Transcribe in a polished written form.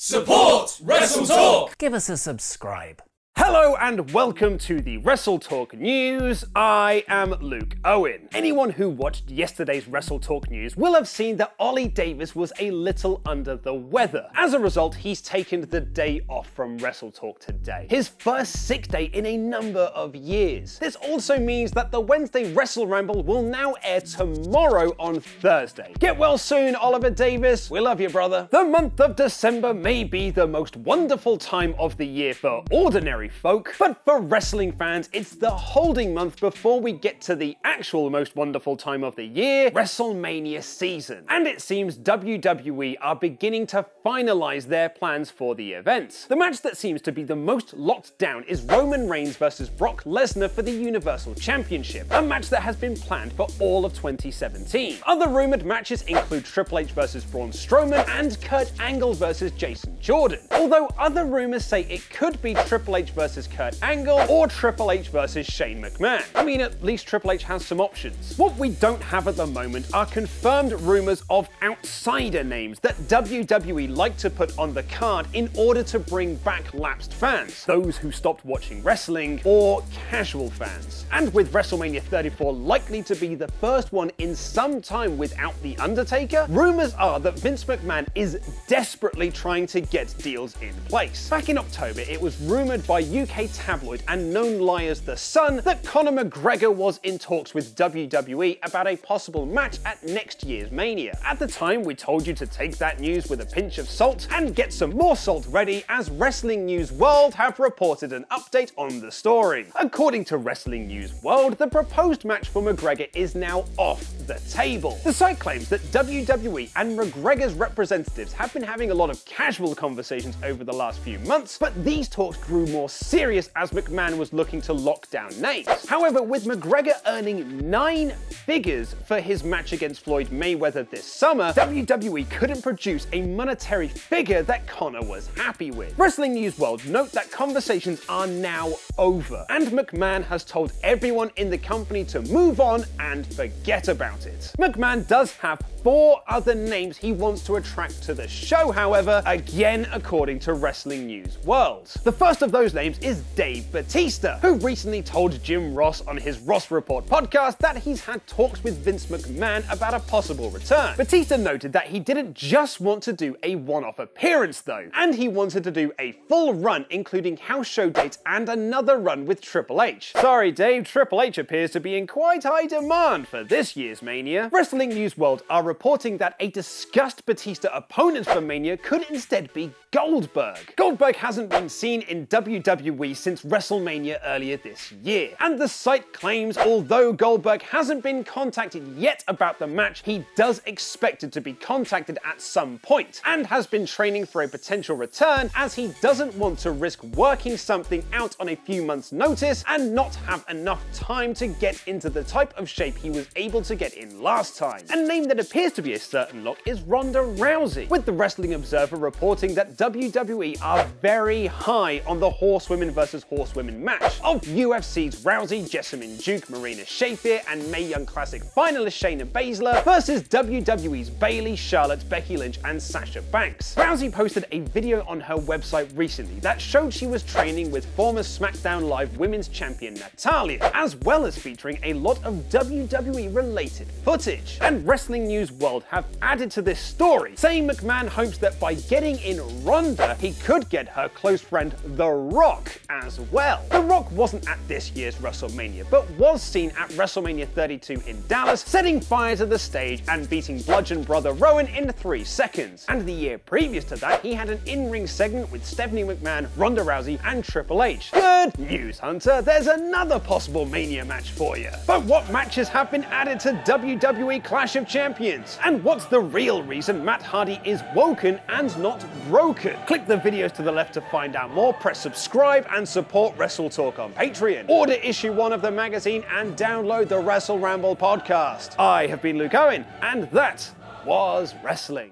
Support WrestleTalk! Give us a subscribe. Hello and welcome to the WrestleTalk News. I am Luke Owen. Anyone who watched yesterday's WrestleTalk News will have seen that Ollie Davis was a little under the weather. As a result, he's taken the day off from WrestleTalk today. His first sick day in a number of years. This also means that the Wednesday Wrestle Ramble will now air tomorrow on Thursday. Get well soon, Oliver Davis. We love you, brother. The month of December may be the most wonderful time of the year for ordinary folk, but for wrestling fans, it's the holding month before we get to the actual most wonderful time of the year, WrestleMania season. And it seems WWE are beginning to finalize their plans for the event. The match that seems to be the most locked down is Roman Reigns versus Brock Lesnar for the Universal Championship, a match that has been planned for all of 2017. Other rumored matches include Triple H versus Braun Strowman and Kurt Angle versus Jason Jordan, although other rumors say it could be Triple H versus Kurt Angle or Triple H versus Shane McMahon. I mean, at least Triple H has some options. What we don't have at the moment are confirmed rumors of outsider names that WWE like to put on the card in order to bring back lapsed fans, those who stopped watching wrestling, or casual fans. And with WrestleMania 34 likely to be the first one in some time without The Undertaker, rumors are that Vince McMahon is desperately trying to get deals in place. Back in October, it was rumored by UK tabloid and known lie as The Sun that Conor McGregor was in talks with WWE about a possible match at next year's Mania. At the time, we told you to take that news with a pinch of salt and get some more salt ready, as Wrestling News World have reported an update on the story. According to Wrestling News World, the proposed match for McGregor is now off the table. The site claims that WWE and McGregor's representatives have been having a lot of casual conversations over the last few months, but these talks grew more serious as McMahon was looking to lock down names. However, with McGregor earning 9 figures for his match against Floyd Mayweather this summer, WWE couldn't produce a monetary figure that Conor was happy with. Wrestling News World note that conversations are now over, and McMahon has told everyone in the company to move on and forget about it. McMahon does have 4 other names he wants to attract to the show, however, again according to Wrestling News World. The first of those names is Dave Bautista, who recently told Jim Ross on his Ross Report podcast that he's had talks with Vince McMahon about a possible return. Bautista noted that he didn't just want to do a one-off appearance though, and he wanted to do a full run including house show dates and another run with Triple H. Sorry Dave, Triple H appears to be in quite high demand for this year's Mania. Wrestling News World are reporting that a discussed Batista opponent for Mania could instead be Goldberg. Goldberg hasn't been seen in WWE since WrestleMania earlier this year, and the site claims although Goldberg hasn't been contacted yet about the match, he does expect it to be contacted at some point, and has been training for a potential return as he doesn't want to risk working something out on a few months' notice and not have enough time to get into the type of shape he was able to get in last time. A name that appears to be a certain lock is Ronda Rousey, with the Wrestling Observer reporting that WWE are very high on the horsewomen versus horsewomen match of UFC's Rousey, Jessamyn Duke, Marina Shafir, and Mae Young Classic finalist Shayna Baszler versus WWE's Bayley, Charlotte, Becky Lynch, and Sasha Banks. Rousey posted a video on her website recently that showed she was training with former SmackDown Live Women's Champion Natalya, as well as featuring a lot of WWE-related footage. And Wrestling News World have added to this story, saying McMahon hopes that by getting in Ronda, he could get her close friend The Rock as well. The Rock wasn't at this year's WrestleMania, but was seen at WrestleMania 32 in Dallas, setting fire to the stage and beating Bludgeon Brother Rowan in 3 seconds. And the year previous to that, he had an in-ring segment with Stephanie McMahon, Ronda Rousey, and Triple H. Good news, Hunter, there's another possible Mania match for you. But what matches have been added to WWE Clash of Champions? And what's the real reason Matt Hardy is woken and not broken? Click the videos to the left to find out more, press subscribe, and support WrestleTalk on Patreon. Order issue 1 of the magazine and download the Wrestle Ramble podcast. I have been Luke Owen, and that was wrestling.